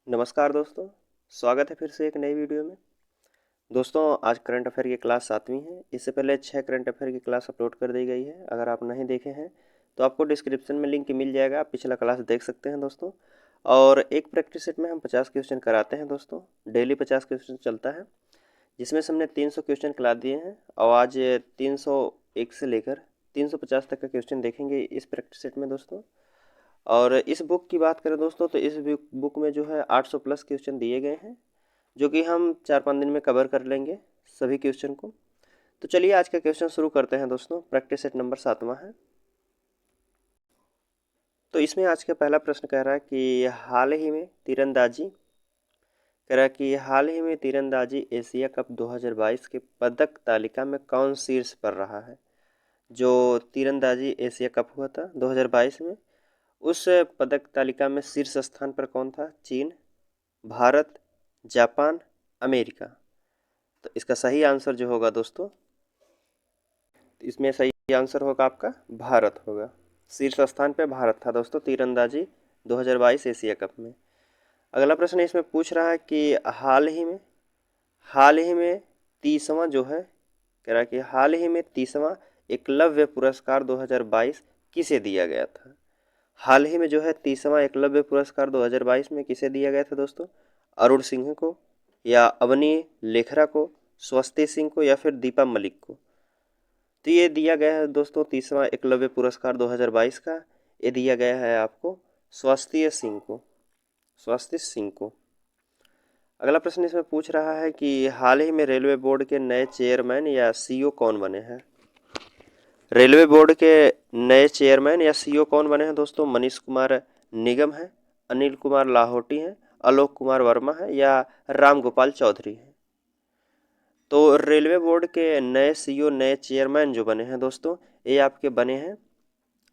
नमस्कार दोस्तों। स्वागत है फिर से एक नई वीडियो में। दोस्तों आज करंट अफेयर की क्लास 7वीं है। इससे पहले 6 करंट अफेयर की क्लास अपलोड कर दी गई है। अगर आप नहीं देखे हैं तो आपको डिस्क्रिप्शन में लिंक मिल जाएगा, आप पिछला क्लास देख सकते हैं दोस्तों। और एक प्रैक्टिस सेट में हम 50 क्वेश्चन कराते हैं दोस्तों। डेली 50 क्वेश्चन चलता है, जिसमें से हमने 300 क्वेश्चन करा दिए हैं और आज 301 से लेकर 350 तक का क्वेश्चन देखेंगे इस प्रैक्टिस सेट में दोस्तों। और इस बुक की बात करें दोस्तों तो इस बुक में जो है 800 प्लस क्वेश्चन दिए गए हैं, जो कि हम 4-5 दिन में कवर कर लेंगे सभी क्वेश्चन को। तो चलिए आज का क्वेश्चन शुरू करते हैं दोस्तों। प्रैक्टिस सेट नंबर 7वां है। तो इसमें आज का पहला प्रश्न कह रहा है कि हाल ही में तीरंदाजी एशिया कप 2022 के पदक तालिका में कौन शीर्ष पर रहा है। जो तीरंदाजी एशिया कप हुआ था 2022 में, उस पदक तालिका में शीर्ष स्थान पर कौन था। चीन, भारत, जापान, अमेरिका। तो इसका सही आंसर जो होगा दोस्तों, इसमें सही आंसर होगा आपका भारत होगा। शीर्ष स्थान पे भारत था दोस्तों तीरंदाजी 2022 एशिया कप में। अगला प्रश्न इसमें पूछ रहा है कि हाल ही में 30वां जो है, कह रहा है कि हाल ही में 30वां एकलव्य पुरस्कार 2022 किसे दिया गया था। हाल ही में जो है 30वां एकलव्य पुरस्कार 2022 में किसे दिया गया था दोस्तों। अरुण सिंह को, या अवनी लेखरा को, स्वस्ति सिंह को, या फिर दीपा मलिक को। तो ये दिया गया है दोस्तों 30वां एकलव्य पुरस्कार 2022 का, ये दिया गया है आपको स्वस्ति सिंह को। अगला प्रश्न इसमें पूछ रहा है कि हाल ही में रेलवे बोर्ड के नए चेयरमैन या सीईओ कौन बने हैं। रेलवे बोर्ड के नए चेयरमैन या सीईओ कौन बने हैं दोस्तों। मनीष कुमार निगम है, अनिल कुमार लाहौटी हैं, आलोक कुमार वर्मा है, या राम गोपाल चौधरी हैं। तो रेलवे बोर्ड के नए सीईओ, नए चेयरमैन जो बने हैं दोस्तों, ये आपके बने हैं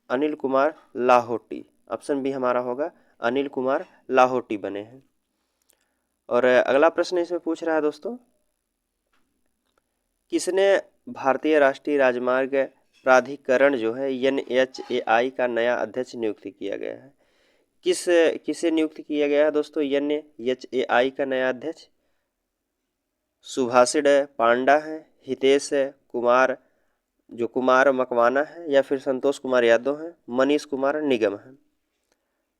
अनिल कुमार लाहौटी। ऑप्शन बी हमारा होगा, अनिल कुमार लाहौटी बने हैं। और अगला प्रश्न इसमें पूछ रहा है दोस्तों, किसने भारतीय राष्ट्रीय राजमार्ग प्राधिकरण जो है NHAI का नया अध्यक्ष नियुक्त किया गया है। किसे नियुक्त किया गया है दोस्तों NHAI का नया अध्यक्ष। सुभाषिड पांडा है, हितेश कुमार जो कुमार मकवाना है, या फिर संतोष कुमार यादव है, मनीष कुमार निगम है।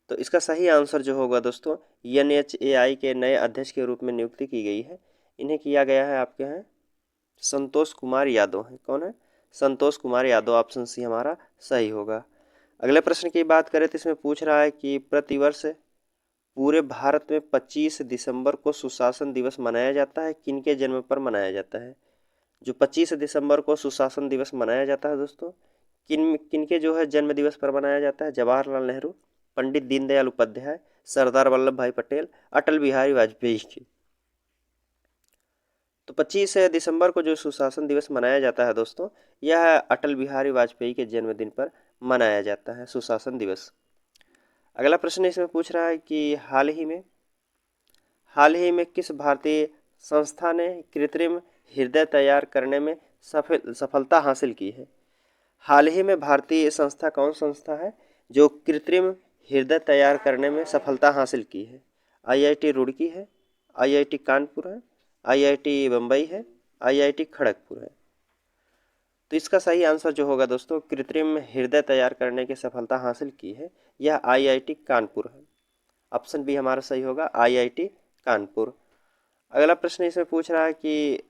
तो इसका सही आंसर जो होगा दोस्तों, NHAI के नए अध्यक्ष के रूप में नियुक्ति की गई है, इन्हें किया गया है आपके हैं संतोष कुमार यादव है। कौन है? संतोष कुमार यादव। ऑप्शन सी हमारा सही होगा। अगले प्रश्न की बात करें तो इसमें पूछ रहा है कि प्रतिवर्ष पूरे भारत में 25 दिसंबर को सुशासन दिवस मनाया जाता है, किनके जन्म पर मनाया जाता है। जो 25 दिसंबर को सुशासन दिवस मनाया जाता है दोस्तों, किनके जो है जन्म दिवस पर मनाया जाता है। जवाहरलाल नेहरू, पंडित दीनदयाल उपाध्याय, सरदार वल्लभ भाई पटेल, अटल बिहारी वाजपेयी की। तो 25 दिसंबर को जो सुशासन दिवस मनाया जाता है दोस्तों, यह अटल बिहारी वाजपेयी के जन्मदिन पर मनाया जाता है सुशासन दिवस। अगला प्रश्न इसमें पूछ रहा है कि हाल ही में किस भारतीय संस्था ने कृत्रिम हृदय तैयार करने में सफलता हासिल की है। हाल ही में भारतीय संस्था कौन संस्था है जो कृत्रिम हृदय तैयार करने में सफलता हासिल की है। IIT रुड़की है, IIT कानपुर है, IIT बम्बई है, IIT खड़गपुर है। तो इसका सही आंसर जो होगा दोस्तों, कृत्रिम हृदय तैयार करने की सफलता हासिल की है, यह IIT कानपुर है। ऑप्शन बी हमारा सही होगा, IIT कानपुर। अगला प्रश्न इसमें पूछ रहा है कि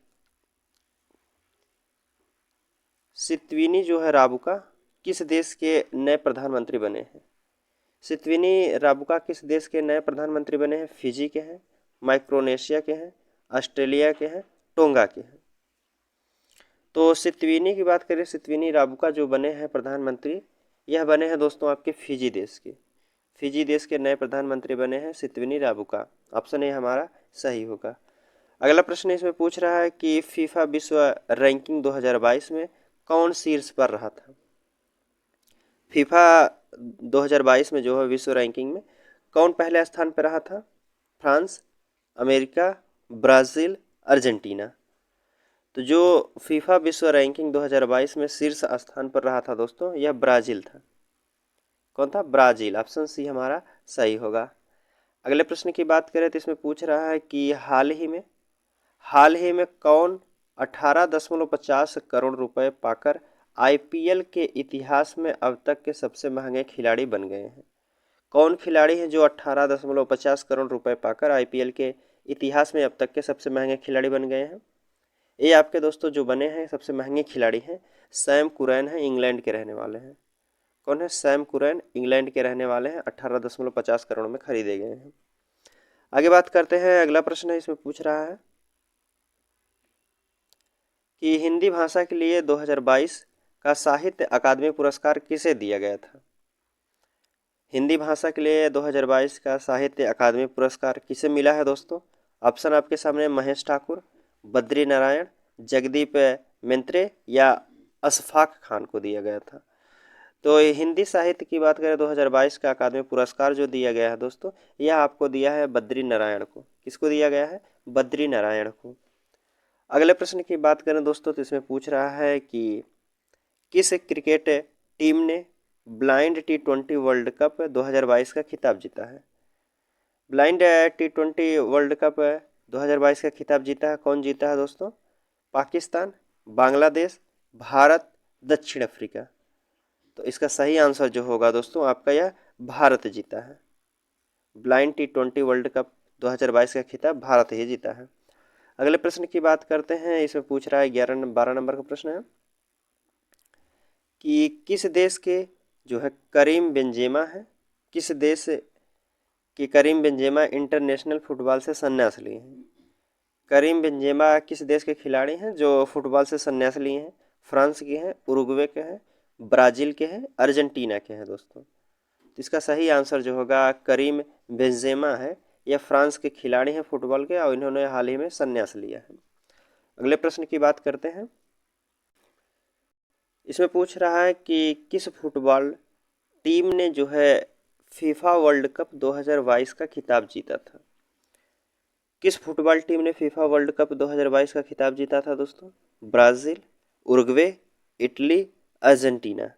सितवीनी जो है राबुका किस देश के नए प्रधानमंत्री बने हैं। सितवीनी राबुका किस देश के नए प्रधानमंत्री बने हैं। फिजी के हैं, माइक्रोनेशिया के हैं, ऑस्ट्रेलिया के हैं, टोंगा के हैं। तो सितवीनी की बात करें, सितवीनी राबुका जो बने हैं प्रधानमंत्री, यह बने हैं दोस्तों आपके फिजी देश के। फिजी देश के नए प्रधानमंत्री बने हैं सितवीनी राबुका। ऑप्शन ए हमारा सही होगा। अगला प्रश्न इसमें पूछ रहा है कि फीफा विश्व रैंकिंग 2022 में कौन शीर्ष पर रहा था। फीफा 2022 में जो है विश्व रैंकिंग में कौन पहले स्थान पर रहा था। France, America, Brazil, Argentina. तो जो फीफा विश्व रैंकिंग 2022 में शीर्ष स्थान पर रहा था दोस्तों, यह ब्राज़ील था। कौन था? ब्राज़ील। ऑप्शन सी हमारा सही होगा। अगले प्रश्न की बात करें तो इसमें पूछ रहा है कि हाल ही में कौन 18.50 करोड़ रुपए पाकर आईपीएल के इतिहास में अब तक के सबसे महंगे खिलाड़ी बन गए हैं। कौन खिलाड़ी हैं जो 18.50 करोड़ रुपए पाकर आईपीएल के इतिहास में अब तक के सबसे महंगे खिलाड़ी बन गए हैं। ये आपके दोस्तों जो बने हैं सबसे महंगे खिलाड़ी हैं, सैम कुरैन हैं, इंग्लैंड के रहने वाले हैं। कौन है? सैम कुरैन, इंग्लैंड के रहने वाले हैं, 18.50 करोड़ में खरीदे गए हैं। आगे बात करते हैं, अगला प्रश्न है, इसमें पूछ रहा है कि हिंदी भाषा के लिए 2022 का साहित्य अकादमी पुरस्कार किसे दिया गया था। हिंदी भाषा के लिए 2022 का साहित्य अकादमी पुरस्कार किसे मिला है दोस्तों? ऑप्शन आपके सामने, महेश ठाकुर, बद्री नारायण, जगदीप मेंत्रे या अशफाक खान को दिया गया था। तो हिंदी साहित्य की बात करें 2022 का अकादमी पुरस्कार जो दिया गया है दोस्तों, यह आपको दिया है बद्री नारायण को। किसको दिया गया है? बद्री नारायण को। अगले प्रश्न की बात करें दोस्तों तो इसमें पूछ रहा है कि किस क्रिकेट टीम ने ब्लाइंड टी20 वर्ल्ड कप 2022 का खिताब जीता है। ब्लाइंड टी20 वर्ल्ड कप 2022 का खिताब जीता है। कौन जीता है दोस्तों? पाकिस्तान, बांग्लादेश, भारत, दक्षिण अफ्रीका। तो इसका सही आंसर जो होगा दोस्तों आपका यह भारत जीता है। ब्लाइंड टी20 वर्ल्ड कप 2022 का खिताब भारत ही जीता है। अगले प्रश्न की बात करते हैं, इसमें पूछ रहा है 12 नंबर का प्रश्न है कि किस देश के जो है करीम बेंजेमा है, किस देश के करीम बेंजेमा इंटरनेशनल फुटबॉल से संन्यास लिए हैं। करीम बेंजेमा किस देश के खिलाड़ी हैं जो फुटबॉल से संन्यास लिए हैं? फ्रांस के हैं, उरुग्वे के हैं, ब्राज़ील के हैं, अर्जेंटीना के हैं दोस्तों। तो इसका सही आंसर जो होगा करीम बेंजेमा है। यह फ्रांस के खिलाड़ी हैं फुटबॉल के और इन्होंने हाल ही में संन्यास लिया है। अगले प्रश्न की बात करते हैं, इसमें पूछ रहा है कि किस फुटबॉल टीम ने जो है फीफा वर्ल्ड कप 2022 का खिताब जीता था। किस फुटबॉल टीम ने फीफा वर्ल्ड कप 2022 का खिताब जीता था दोस्तों? Brazil, Uruguay, Italy, Argentina.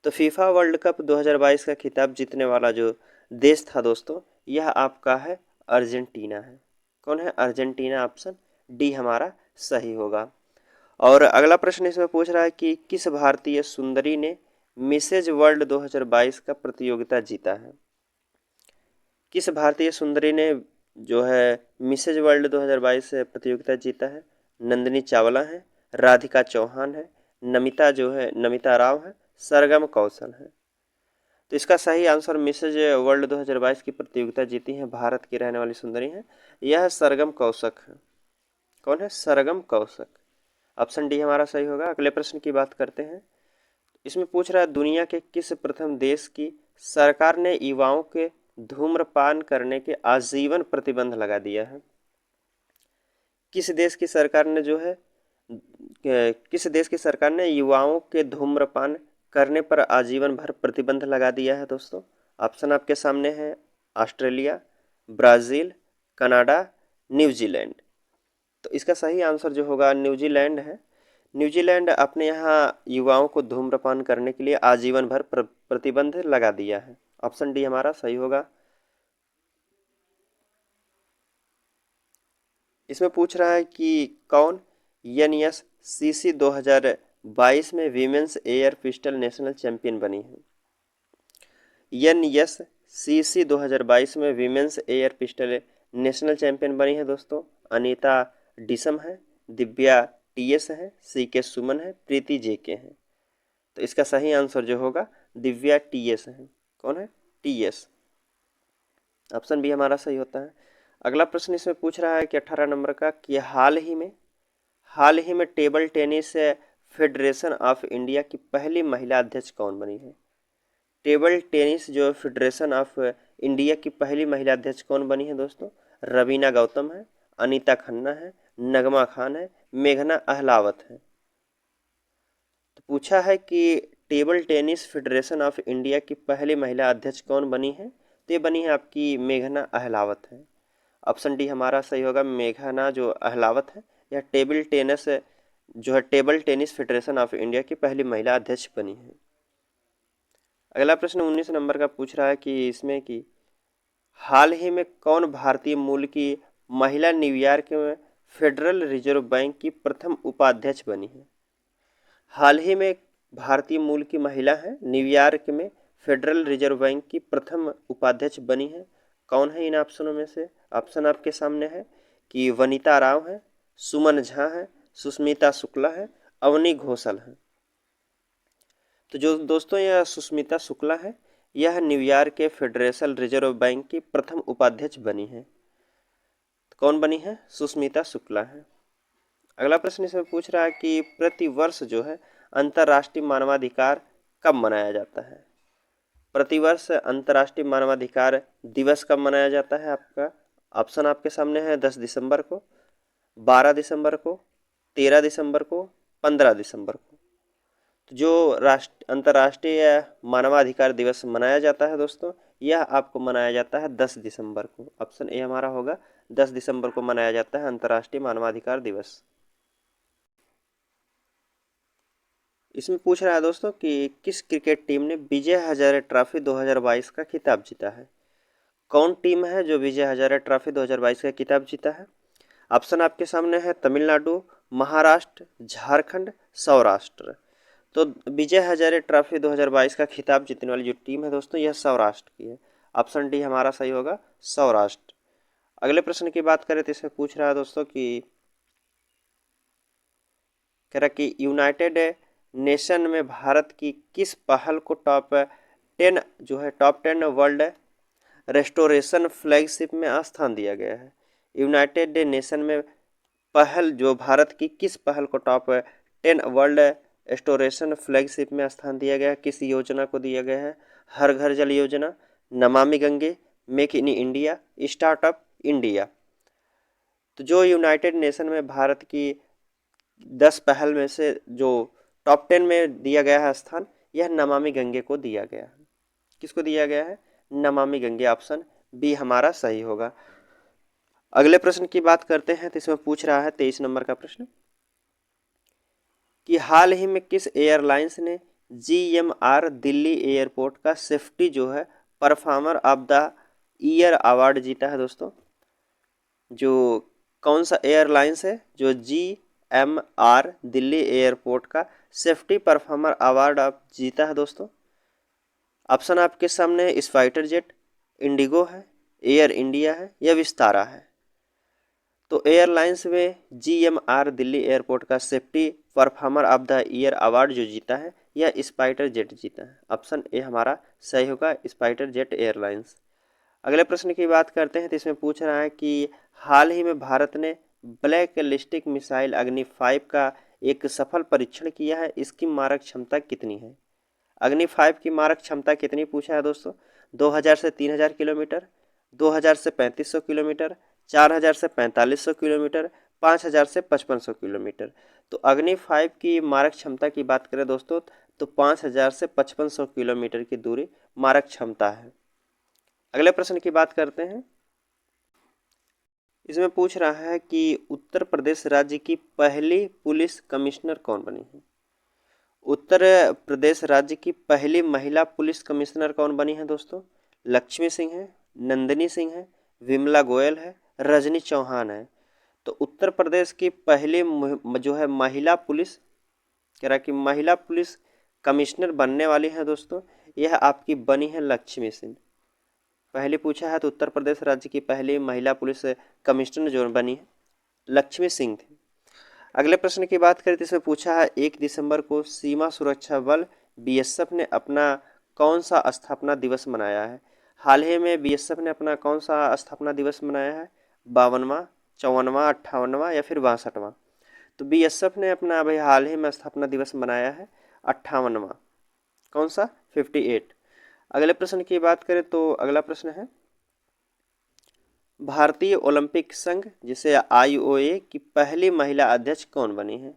तो फीफा वर्ल्ड कप 2022 का खिताब जीतने वाला जो देश था दोस्तों, यह आपका है अर्जेंटीना है। कौन है? अर्जेंटीना। ऑप्शन डी हमारा सही होगा। और अगला प्रश्न इसमें पूछ रहा है कि किस भारतीय सुंदरी ने मिसेज वर्ल्ड 2022 का प्रतियोगिता जीता है। किस भारतीय सुंदरी ने जो है मिसेज वर्ल्ड 2022 से प्रतियोगिता जीता है? नंदिनी चावला है, राधिका चौहान है, नमिता राव है, सरगम कौशल है। तो इसका सही आंसर मिसेज वर्ल्ड 2022 की प्रतियोगिता जीती है भारत की रहने वाली सुंदरी है, यह सरगम कौशक है। कौन है? सरगम कौशक। ऑप्शन डी हमारा सही होगा। अगले प्रश्न की बात करते हैं, इसमें पूछ रहा है दुनिया के किस प्रथम देश की सरकार ने युवाओं के धूम्रपान करने के आजीवन प्रतिबंध लगा दिया है। किस देश की सरकार ने जो है किस देश की सरकार ने युवाओं के धूम्रपान करने पर आजीवन भर प्रतिबंध लगा दिया है दोस्तों? ऑप्शन आपके सामने है, ऑस्ट्रेलिया, ब्राज़ील, कनाडा, न्यूजीलैंड। तो इसका सही आंसर जो होगा न्यूजीलैंड है। न्यूजीलैंड अपने यहाँ युवाओं को धूम्रपान करने के लिए आजीवन भर प्रतिबंध लगा दिया है। ऑप्शन डी हमारा सही होगा। इसमें पूछ रहा है कि कौन NSCC 2022 में women's air pistol national champion बनी है। NSCC 2022 में women's air pistol national champion बनी है दोस्तों। अनीता डिसम है, दिव्या TS है, CK सुमन है, प्रीति JK है। तो इसका सही आंसर जो होगा दिव्या TS है। कौन है? TS। ऑप्शन बी हमारा सही होता है। अगला प्रश्न इसमें पूछ रहा है कि 18 नंबर का कि हाल ही में table tennis federation of India की पहली महिला अध्यक्ष कौन बनी है। टेबल टेनिस जो फेडरेशन ऑफ इंडिया की पहली महिला अध्यक्ष कौन बनी है दोस्तों? रवीना गौतम है, अनीता खन्ना है, नगमा खान है, मेघना अहलावत है। तो पूछा है कि table tennis federation of India की पहली महिला अध्यक्ष कौन बनी है, तो ये बनी है आपकी मेघना अहलावत है। ऑप्शन डी हमारा सही होगा। मेघना जो अहलावत है यह table tennis federation of India की पहली महिला अध्यक्ष बनी है। अगला प्रश्न 19 नंबर का पूछ रहा है कि इसमें कि हाल ही में कौन भारतीय मूल की महिला न्यूयॉर्क में फेडरल रिजर्व बैंक की प्रथम उपाध्यक्ष बनी है? हाल ही में भारतीय मूल की महिला है, न्यूयॉर्क में फेडरल रिजर्व बैंक की प्रथम उपाध्यक्ष बनी है। कौन है इन ऑप्शनों में से? ऑप्शन आपके सामने है कि वनिता राव है, सुमन झा है, सुष्मिता शुक्ला है, अवनी घोषल है। तो जो दोस्तों यह सुष्मिता शुक्ला है, यह न्यूयॉर्क के फेडरल रिजर्व बैंक की प्रथम उपाध्यक्ष बनी है। तो कौन बनी है? सुष्मिता शुक्ला है। अगला प्रश्न इसमें पूछ रहा है कि प्रतिवर्ष जो है अंतर्राष्ट्रीय मानवाधिकार कब मनाया जाता है? प्रतिवर्ष अंतर्राष्ट्रीय मानवाधिकार दिवस कब मनाया जाता है? आपका ऑप्शन आपके सामने है 10 दिसंबर को, 12 दिसंबर को, 13 दिसंबर को, 15 दिसंबर को। तो जो अंतर्राष्ट्रीय मानवाधिकार दिवस मनाया जाता है दोस्तों, यह आपको मनाया जाता है 10 दिसंबर को। ऑप्शन ए हमारा होगा 10 दिसंबर को मनाया जाता है अंतर्राष्ट्रीय मानवाधिकार दिवस। इसमें पूछ रहा है दोस्तों कि किस क्रिकेट टीम ने विजय हजारे ट्रॉफी 2022 का खिताब जीता है? कौन टीम है जो विजय हजारे ट्रॉफी 2022 का खिताब जीता है? ऑप्शन आपके सामने है तमिलनाडु, महाराष्ट्र, झारखंड, सौराष्ट्र। तो विजय हजारे ट्रॉफी 2022 का खिताब जीतने वाली जो टीम है दोस्तों, यह सौराष्ट्र की है। ऑप्शन डी हमारा सही होगा, सौराष्ट्र। अगले प्रश्न की बात करें तो इसमें पूछ रहा है दोस्तों कि कह रहा कि यूनाइटेड नेशन में भारत की किस पहल को टॉप 10 वर्ल्ड रेस्टोरेशन फ्लैगशिप में स्थान दिया गया है? यूनाइटेड नेशन में पहल जो भारत की किस पहल को टॉप 10 वर्ल्ड रेस्टोरेशन फ्लैगशिप में स्थान दिया गया है? किस योजना को दिया गया है? हर घर जल योजना, Namami Gange, make in India, startup India. तो जो यूनाइटेड नेशन में भारत की 10 पहल में से जो टॉप 10 में दिया गया है स्थान, यह नमामि गंगे को दिया गया है। किसको दिया गया है? नमामि गंगे। ऑप्शन बी हमारा सही होगा। अगले प्रश्न की बात करते हैं तो इसमें पूछ रहा है 23 नंबर का प्रश्न कि हाल ही में किस एयरलाइंस ने GMR दिल्ली एयरपोर्ट का सेफ्टी जो है performer of the year award जीता है दोस्तों? जो कौन सा एयरलाइंस है जो GMR दिल्ली एयरपोर्ट का सेफ्टी परफॉर्मर अवार्ड आप जीता है दोस्तों? ऑप्शन आपके सामने स्पाइटर जेट, इंडिगो है, एयर इंडिया है या विस्तारा है। तो एयरलाइंस में GMR दिल्ली एयरपोर्ट का safety performer of the year award जो जीता है, यह स्पाइटर जेट जीता है। ऑप्शन ए हमारा सही होगा, स्पाइटर जेट एयरलाइंस। अगले प्रश्न की बात करते हैं तो इसमें पूछ रहा है कि हाल ही में भारत ने ब्लैक लिस्टिक मिसाइल अग्नि 5 का एक सफल परीक्षण किया है। इसकी मारक क्षमता कितनी है? अग्नि 5 की मारक क्षमता कितनी पूछा है दोस्तों? 2000 से 3000 किलोमीटर, 2000 से 3500 किलोमीटर, 4000 से 4500 किलोमीटर, 5000 से 5500 किलोमीटर। तो अग्नि 5 की मारक क्षमता की बात करें दोस्तों तो 5000 से 5500 किलोमीटर की दूरी मारक क्षमता है। अगले प्रश्न की बात करते हैं। इसमें पूछ रहा है कि उत्तर प्रदेश राज्य की पहली पुलिस कमिश्नर कौन बनी है? उत्तर प्रदेश राज्य की पहली महिला पुलिस कमिश्नर कौन बनी है दोस्तों? लक्ष्मी सिंह है, नंदिनी सिंह है, विमला गोयल है, रजनी चौहान है। तो उत्तर प्रदेश की पहली जो है महिला पुलिस, कह रहा कि महिला पुलिस कमिश्नर बनने वाली है दोस्तों, यह आपकी बनी है लक्ष्मी सिंह। पहले पूछा है तो उत्तर प्रदेश राज्य की पहली महिला पुलिस कमिश्नर जो बनी है लक्ष्मी सिंह थी। अगले प्रश्न की बात करें तो इसमें पूछा है 1 दिसंबर को सीमा सुरक्षा बल BSF ने अपना कौन सा स्थापना दिवस मनाया है? हाल ही में BSF ने अपना कौन सा स्थापना दिवस मनाया है? 52वां, 54वां, 58वां या फिर 62वां? तो BSF ने अपना अभी हाल ही में स्थापना दिवस मनाया है 58वां। कौन सा? 58। अगले प्रश्न की बात करें तो अगला प्रश्न है भारतीय ओलंपिक संघ जिसे IOA की पहली महिला अध्यक्ष कौन बनी है?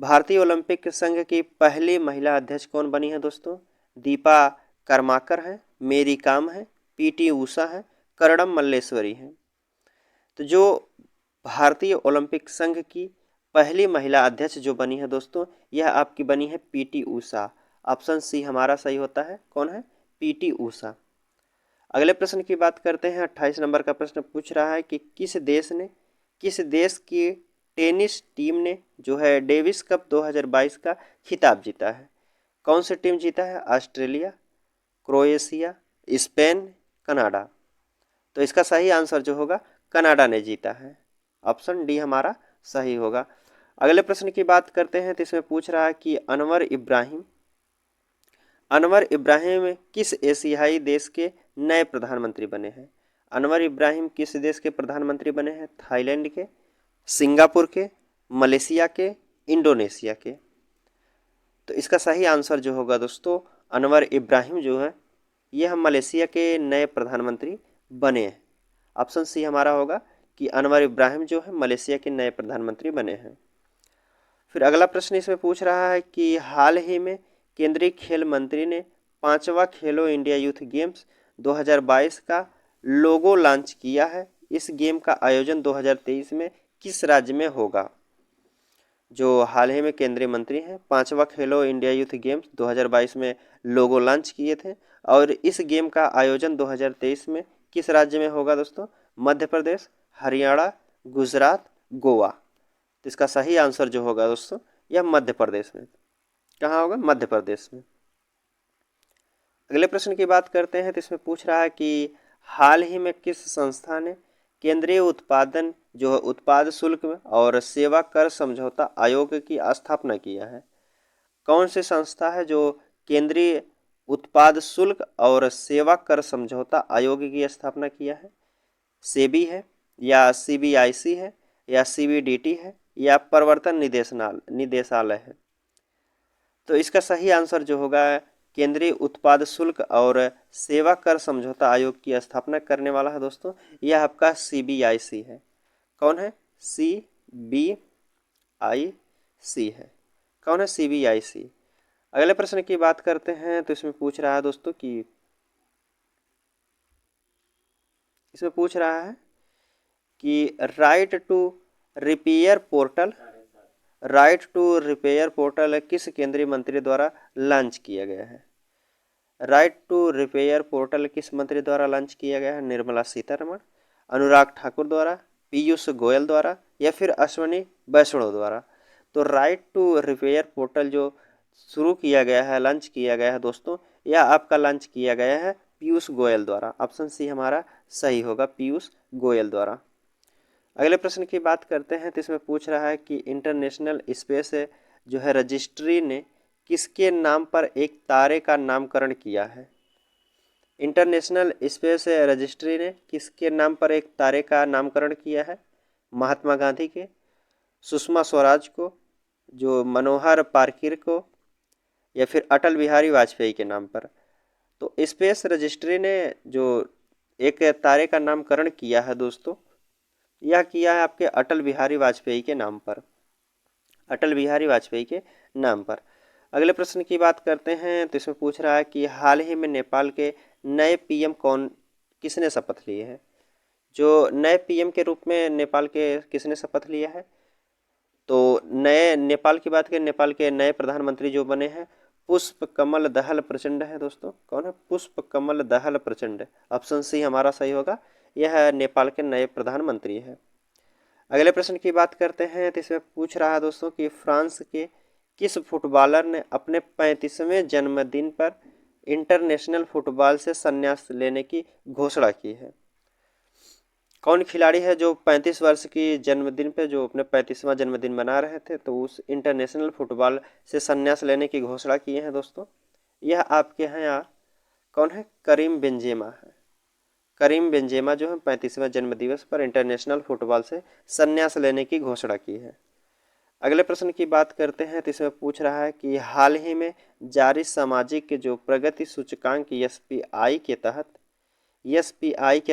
भारतीय ओलंपिक संघ की पहली महिला अध्यक्ष कौन बनी है दोस्तों? दीपा कर्माकर है, मेरी काम है, PT ऊषा है, कर्णम मल्लेश्वरी है। तो जो भारतीय ओलंपिक संघ की पहली महिला अध्यक्ष जो बनी है दोस्तों, यह आपकी बनी है PT ऊषा। ऑप्शन सी हमारा सही होता है। कौन है? PT ऊषा। अगले प्रश्न की बात करते हैं। 28 नंबर का प्रश्न पूछ रहा है कि किस देश की टेनिस टीम ने जो है डेविस कप 2022 का खिताब जीता है? कौन सी टीम जीता है? Australia, Croatia, Spain, Canada. तो इसका सही आंसर जो होगा कनाडा ने जीता है। ऑप्शन डी हमारा सही होगा। अगले प्रश्न की बात करते हैं तो इसमें पूछ रहा है कि अनवर इब्राहिम किस एशियाई देश के नए प्रधानमंत्री बने हैं? अनवर इब्राहिम किस देश के प्रधानमंत्री बने हैं? थाईलैंड के, सिंगापुर के, मलेशिया के, इंडोनेशिया के। तो इसका सही आंसर जो होगा दोस्तों अनवर इब्राहिम जो है यह मलेशिया के नए प्रधानमंत्री बने हैं। ऑप्शन सी हमारा होगा कि अनवर इब्राहिम जो है मलेशिया के नए प्रधानमंत्री बने हैं। फिर अगला प्रश्न इसमें पूछ रहा है कि हाल ही में केंद्रीय खेल मंत्री ने 5वां खेलो इंडिया यूथ गेम्स 2022 का लोगो लॉन्च किया है। इस गेम का आयोजन 2023 में किस राज्य में होगा? जो हाल ही में केंद्रीय मंत्री हैं 5वां खेलो इंडिया यूथ गेम्स 2022 में लोगो लॉन्च किए थे और इस गेम का आयोजन 2023 में किस राज्य में होगा दोस्तों? मध्य प्रदेश, हरियाणा, गुजरात, गोवा। तो इसका सही आंसर जो होगा दोस्तों यह मध्य प्रदेश में। कहाँ होगा? मध्य प्रदेश में। अगले प्रश्न की बात करते हैं तो इसमें पूछ रहा है कि हाल ही में किस संस्था ने केंद्रीय उत्पाद शुल्क और सेवा कर समझौता आयोग की स्थापना किया है? कौन सी संस्था है जो केंद्रीय उत्पाद शुल्क और सेवा कर समझौता आयोग की स्थापना किया है? सेबी है या सीबीआईसी है या सीबीडीटी है या प्रवर्तन निदेशालय है? तो इसका सही आंसर जो होगा केंद्रीय उत्पाद शुल्क और सेवा कर समझौता आयोग की स्थापना करने वाला है दोस्तों यह आपका सीबीआईसी है। कौन है? सीबीआईसी है। कौन है? सीबीआईसी। अगले प्रश्न की बात करते हैं तो इसमें पूछ रहा है दोस्तों कि राइट टू रिपेयर पोर्टल किस केंद्रीय मंत्री द्वारा लॉन्च किया गया है? राइट टू रिपेयर पोर्टल किस मंत्री द्वारा लॉन्च किया गया है? निर्मला सीतारमण, अनुराग ठाकुर द्वारा, पीयूष गोयल द्वारा या फिर अश्विनी वैष्णव द्वारा। तो राइट टू रिपेयर पोर्टल जो शुरू किया गया है, लॉन्च किया गया है दोस्तों, यह आपका लॉन्च किया गया है पीयूष गोयल द्वारा। ऑप्शन सी हमारा सही होगा, पीयूष गोयल द्वारा। अगले प्रश्न की बात करते हैं तो इसमें पूछ रहा है कि इंटरनेशनल स्पेस जो है रजिस्ट्री ने किसके नाम पर एक तारे का नामकरण किया है? इंटरनेशनल स्पेस रजिस्ट्री ने किसके नाम पर एक तारे का नामकरण किया है? महात्मा गांधी के, सुषमा स्वराज को, जो मनोहर पार्किर को या फिर अटल बिहारी वाजपेयी के नाम पर। तो स्पेस रजिस्ट्री ने जो एक तारे का नामकरण किया है दोस्तों यह किया है आपके अटल बिहारी वाजपेयी के नाम पर। अटल बिहारी वाजपेयी के नाम पर। अगले प्रश्न की बात करते हैं तो इसमें पूछ रहा है कि हाल ही में नेपाल के नए पीएम किसने शपथ लिए हैं? जो नए पीएम के रूप में नेपाल के किसने शपथ लिया है? तो नए नेपाल की बात करें, नेपाल के नए प्रधानमंत्री जो बने हैं पुष्प कमल दहल प्रचंड है दोस्तों। कौन है? पुष्प कमल दहल प्रचंड। ऑप्शन सी हमारा सही होगा, यह नेपाल के नए प्रधानमंत्री है। अगले प्रश्न की बात करते हैं तो इसमें पूछ रहा है दोस्तों कि फ्रांस के किस फुटबॉलर ने अपने 35वें जन्मदिन पर इंटरनेशनल फुटबॉल से संन्यास लेने की घोषणा की है? कौन खिलाड़ी है जो 35 वर्ष की जन्मदिन पे जो अपने 35वां जन्मदिन मना रहे थे तो उस इंटरनेशनल फुटबॉल से संन्यास लेने की घोषणा किए हैं दोस्तों? यह आपके यहाँ कौन है? करीम बेंजेमा है। करीम बेंजेमा जो है 35वें जन्मदिवस पर इंटरनेशनल फुटबॉल से संन्यास लेने की घोषणा की है। अगले प्रश्न की बात करते हैं तो इसमें पूछ रहा है कि हाल ही में जारी सामाजिक जो प्रगति सूचकांक एसपीआई के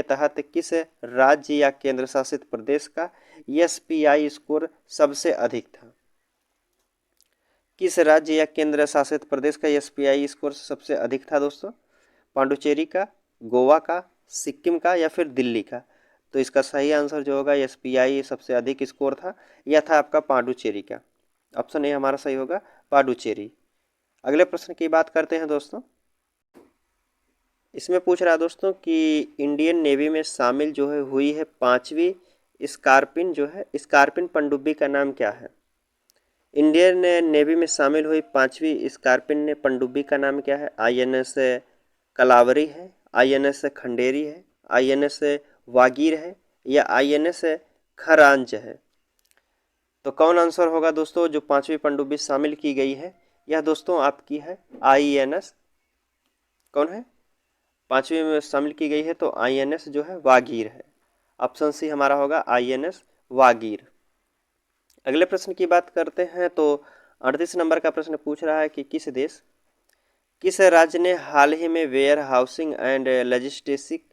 तहत किस राज्य या केंद्र शासित प्रदेश का एसपीआई स्कोर सबसे अधिक था? किस राज्य या केंद्र शासित प्रदेश का एसपीआई स्कोर सबसे अधिक था दोस्तों? पांडुचेरी का, गोवा का, सिक्किम का या फिर दिल्ली का? तो इसका सही आंसर जो होगा एसपीआई सबसे अधिक स्कोर था, यह था आपका पांडुचेरी का। ऑप्शन ए हमारा सही होगा, पांडुचेरी। अगले प्रश्न की बात करते हैं दोस्तों। इसमें पूछ रहा है दोस्तों कि इंडियन नेवी में शामिल जो है हुई है 5वीं स्कॉर्पिन जो है स्कॉर्पिन पनडुब्बी का नाम क्या है। इंडियन नेवी में शामिल हुई 5वीं स्कॉर्पिन पनडुब्बी का नाम क्या है। INS कलावरी है, INS खंडेरी है, INS वागीर है या INS खरांज है। तो कौन आंसर होगा दोस्तों जो 5वीं पनडुब्बी शामिल की गई है। यह दोस्तों आपकी है INS कौन है 5वीं में शामिल की गई है, तो INS जो है वागीर है। ऑप्शन सी हमारा होगा INS वागीर। अगले प्रश्न की बात करते हैं तो 38 नंबर का प्रश्न पूछ रहा है कि किस राज्य ने हाल ही में warehousing and logistic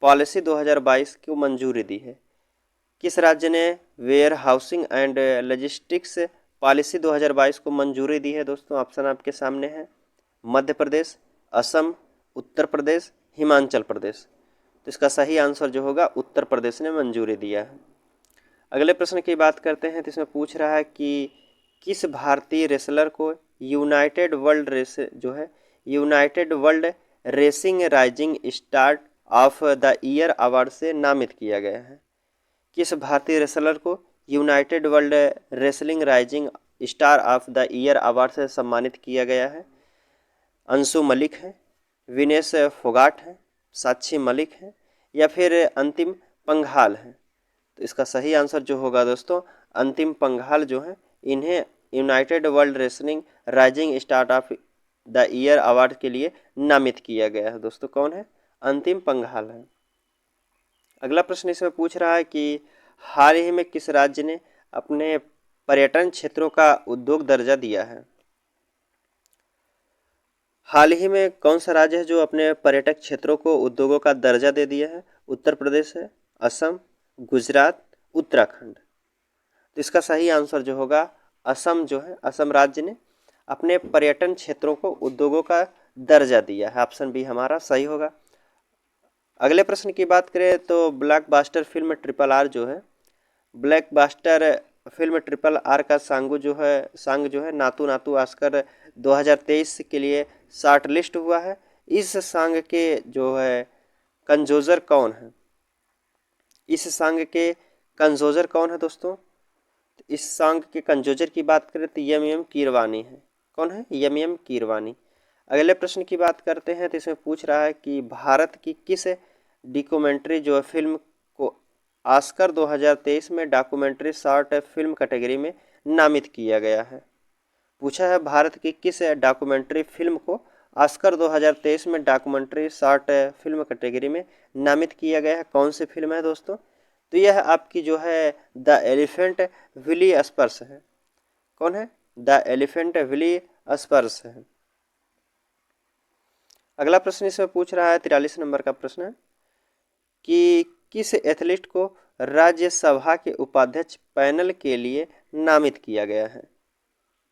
policy 2022 को मंजूरी दी है। किस राज्य ने warehousing and logistics policy 2022 को मंजूरी दी है दोस्तों। ऑप्शन आपके सामने है मध्य प्रदेश, असम, उत्तर प्रदेश, हिमाचल प्रदेश। तो इसका सही आंसर जो होगा उत्तर प्रदेश ने मंजूरी दिया है। अगले प्रश्न की बात करते हैं तो इसमें पूछ रहा है कि किस भारतीय रेसलर को United world racing rising star of the year award से नामित किया गया है। किस भारतीय रेसलर को United world wrestling rising star of the year award से सम्मानित किया गया है। अंशु मलिक है, विनेश फोगाट है, साक्षी मलिक है या फिर अंतिम पंघाल है। तो इसका सही आंसर जो होगा दोस्तों अंतिम पंघाल जो है, इन्हें United world wrestling rising star of the year award के लिए नामित किया गया है। दोस्तों कौन है, अंतिम पंघाल है। अगला प्रश्न इसमें पूछ रहा है कि हाल ही में किस राज्य ने अपने पर्यटन क्षेत्रों का उद्योग दर्जा दिया है। हाल ही में कौन सा राज्य है जो अपने पर्यटक क्षेत्रों को उद्योगों का दर्जा दे दिया है। उत्तर प्रदेश है, असम, गुजरात, उत्तराखंड। तो इसका सही आंसर जो होगा असम जो है, असम राज्य ने अपने पर्यटन क्षेत्रों को उद्योगों का दर्जा दिया है। ऑप्शन बी हमारा सही होगा। अगले प्रश्न की बात करें तो ब्लॉकबस्टर फिल्म RRR जो है, ब्लॉकबस्टर फिल्म RRR का सॉन्ग जो है नातू नातू ऑस्कर 2023 के लिए शॉर्ट लिस्ट हुआ है। इस सॉन्ग के जो है कंपोजर कौन है। इस सॉन्ग के कंपोजर कौन है दोस्तों। इस सॉन्ग के कंपोजर की बात करें तो MM कीरवानी है। कौन है, MM कीरवानी। अगले प्रश्न की बात करते हैं तो इसमें पूछ रहा है कि भारत की किस डॉक्यूमेंट्री जो है फिल्म को ऑस्कर 2023 में डॉक्यूमेंट्री शॉर्ट फिल्म कैटेगरी में नामित किया गया है। पूछा है भारत की किस डॉक्यूमेंट्री फिल्म को ऑस्कर 2023 में डॉक्यूमेंट्री शॉर्ट फिल्म कैटेगरी में नामित किया गया है। कौन सी फिल्म है दोस्तों, तो यह आपकी जो है द एलिफेंट विली स्पर्श है। कौन है, द एलिफेंट विली स्पर्श है। अगला प्रश्न इसमें पूछ रहा है 43 नंबर का प्रश्न है कि किस एथलीट को राज्यसभा के उपाध्यक्ष पैनल के लिए नामित किया गया है।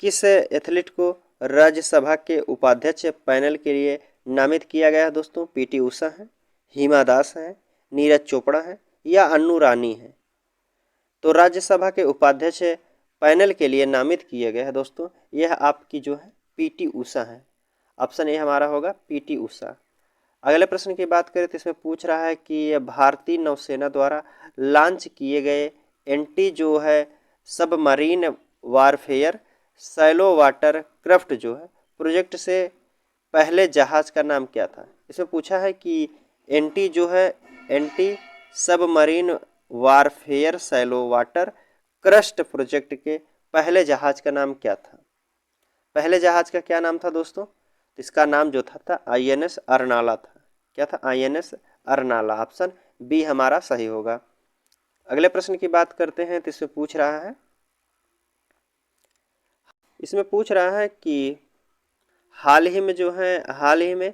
किस एथलीट को राज्यसभा के उपाध्यक्ष पैनल के लिए नामित किया गया है दोस्तों। PT उषा है, हिमा दास है, नीरज चोपड़ा है या अन्नू रानी है। तो राज्यसभा के उपाध्यक्ष पैनल के लिए नामित किया गया है दोस्तों, यह आपकी जो है PT उषा है। ऑप्शन ए हमारा होगा PT उषा। अगले प्रश्न की बात करें तो इसमें पूछ रहा है कि भारतीय नौसेना द्वारा लॉन्च किए गए एंटी जो है submarine warfare shallow water craft जो है प्रोजेक्ट से पहले जहाज का नाम क्या था। इसमें पूछा है कि anti submarine warfare shallow water crust project के पहले जहाज का नाम क्या था। पहले जहाज का क्या नाम था दोस्तों, इसका नाम जो था INS अरनाला था। क्या था, INS अरनाला। ऑप्शन बी हमारा सही होगा। अगले प्रश्न की बात करते हैं तो इसमें पूछ रहा है कि हाल ही में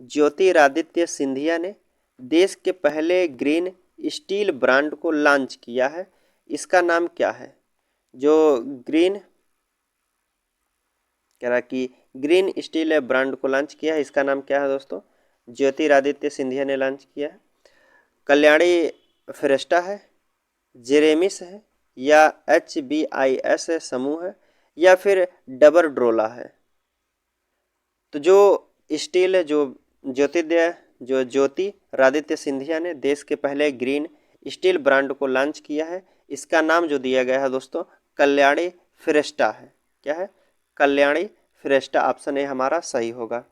ज्योतिरादित्य सिंधिया ने देश के पहले ग्रीन स्टील ब्रांड को लॉन्च किया है। इसका नाम क्या है। जो ग्रीन स्टील ब्रांड को लॉन्च किया है, इसका नाम क्या है दोस्तों। ज्योतिरादित्य सिंधिया ने लॉन्च किया है। कल्याणी फ्रेस्टा है, जेरेमिस है या HBIS समूह है या फिर डबर ड्रोला है। तो जो स्टील जो जो ज्योतिरादित्य सिंधिया ने देश के पहले ग्रीन स्टील ब्रांड को लॉन्च किया है। इसका नाम जो दिया गया है दोस्तों कल्याणी फिरेस्टा है। क्या है? कल्याणी फिरेस्टा। ऑप्शन ए हमारा सही होगा।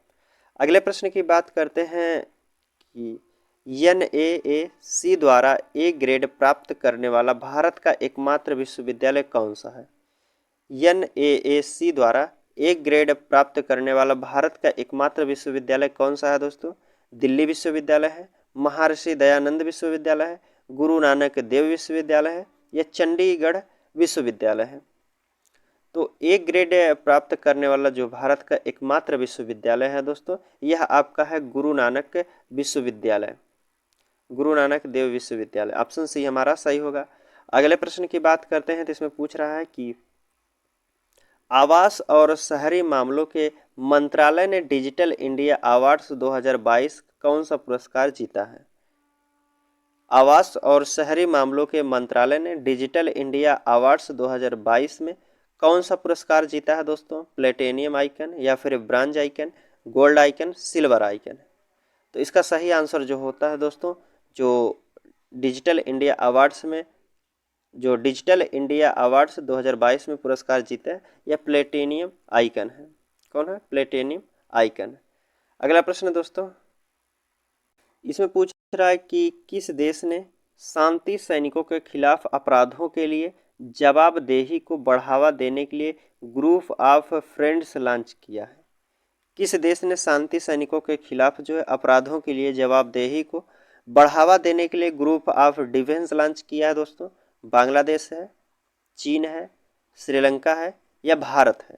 अगले प्रश्न की बात करते हैं कि NAAC द्वारा ए ग्रेड प्राप्त करने वाला भारत का एकमात्र विश्वविद्यालय कौन सा है? NAAC द्वारा ए ग्रेड प्राप्त करने वाला भारत का एकमात्र विश्वविद्यालय कौन सा है दोस्तों? दिल्ली विश्वविद्यालय है, महर्षि दयानंद विश्वविद्यालय है, गुरु नानक देव विश्वविद्यालय है या चंडीगढ़ विश्वविद्यालय है? तो ए ग्रेड प्राप्त करने वाला जो भारत का एकमात्र विश्वविद्यालय है दोस्तों, यह आपका है गुरु नानक विश्वविद्यालय, गुरु नानक देव विश्वविद्यालय। ऑप्शन सी हमारा सही होगा। अगले प्रश्न की बात करते हैं तो इसमें पूछ रहा है कि आवास और शहरी मामलों के मंत्रालय ने डिजिटल इंडिया अवार्ड्स 2022 कौन सा पुरस्कार जीता है? आवास और शहरी मामलों के मंत्रालय ने डिजिटल इंडिया अवार्ड्स 2022 में कौन सा पुरस्कार जीता है दोस्तों? प्लेटिनियम आइकन या फिर bronze icon, gold icon, silver icon. तो इसका सही आंसर जो होता है दोस्तों, जो डिजिटल इंडिया अवार्ड्स में जो डिजिटल इंडिया अवार्ड्स 2022 में पुरस्कार जीते हैं यह प्लेटिनियम आइकन है। कौन है? Platinum icon. अगला प्रश्न दोस्तों, इसमें पूछ रहा है कि किस देश ने शांति सैनिकों के खिलाफ अपराधों के लिए जवाबदेही को बढ़ावा देने के लिए ग्रुप ऑफ फ्रेंड्स लॉन्च किया है? किस देश ने शांति सैनिकों के खिलाफ जो है अपराधों के लिए जवाबदेही को बढ़ावा देने के लिए ग्रुप ऑफ डिफेंस लॉन्च किया है दोस्तों? बांग्लादेश है, चीन है, श्रीलंका है या भारत है?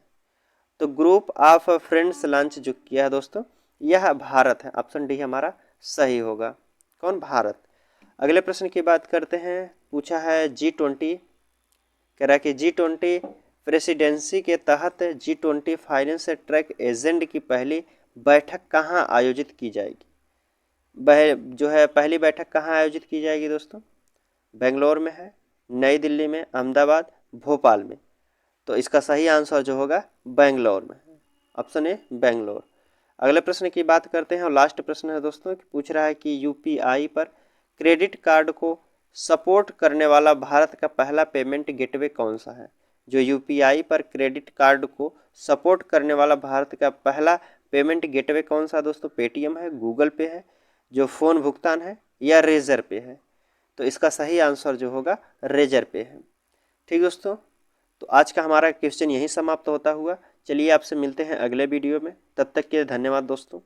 तो ग्रुप ऑफ फ्रेंड्स लॉन्च जो किया है दोस्तों यह भारत है। ऑप्शन डी हमारा सही होगा। कौन? भारत। अगले प्रश्न की बात करते हैं। पूछा है G20, कह रहा है कि G20 प्रेसिडेंसी के तहत G20 फाइनेंस ट्रैक एजेंट की पहली बैठक कहाँ आयोजित की जाएगी? पहली बैठक कहाँ आयोजित की जाएगी दोस्तों? बेंगलोर में है, नई दिल्ली में, अहमदाबाद, भोपाल में। तो इसका सही आंसर जो होगा बेंगलोर में है। Option A Bangalore. अगले प्रश्न की बात करते हैं और लास्ट प्रश्न है दोस्तों, पूछ रहा है कि UPI पर क्रेडिट कार्ड को सपोर्ट करने वाला भारत का पहला पेमेंट गेटवे कौन सा है? जो UPI पर क्रेडिट कार्ड को सपोर्ट करने वाला भारत का पहला पेमेंट गेटवे कौन सा दोस्तों? पेटीएम है, गूगल पे है, जो फ़ोन भुगतान है या रेजर पे है? तो इसका सही आंसर जो होगा रेजर पे है। ठीक दोस्तों, तो आज का हमारा क्वेश्चन यहीं समाप्त होता हुआ। चलिए आपसे मिलते हैं अगले वीडियो में, तब तक के लिए धन्यवाद दोस्तों।